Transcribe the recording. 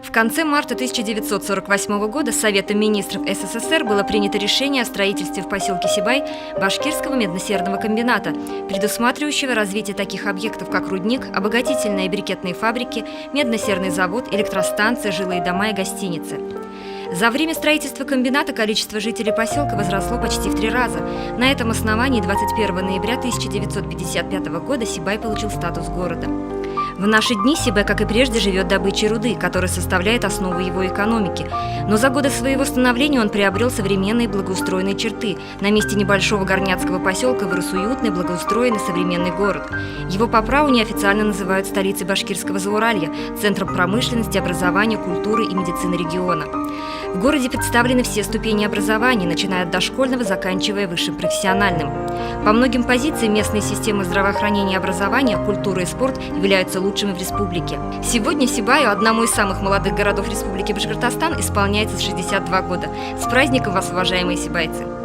В конце марта 1948 года Советом министров СССР было принято решение о строительстве в поселке Сибай Башкирского медно-серного комбината, предусматривающего развитие таких объектов, как рудник, обогатительные и брикетные фабрики, медно-серный завод, электростанции, жилые дома и гостиницы. За время строительства комбината количество жителей поселка возросло почти в 3 раза. На этом основании 21 ноября 1955 года Сибай получил статус города. В наши дни Сибай, как и прежде, живет добычей руды, которая составляет основу его экономики. Но за годы своего становления он приобрел современные благоустроенные черты. На месте небольшого горняцкого поселка вырос уютный, благоустроенный современный город. Его по праву неофициально называют столицей Башкирского Зауралья, центром промышленности, образования, культуры и медицины региона. В городе представлены все ступени образования, начиная от дошкольного, заканчивая высшим профессиональным. По многим позициям местные системы здравоохранения и образования, культура и спорт являются лучшими в республике. Сегодня Сибаю, одному из самых молодых городов Республики Башкортостан, исполняется 62 года. С праздником вас, уважаемые сибайцы!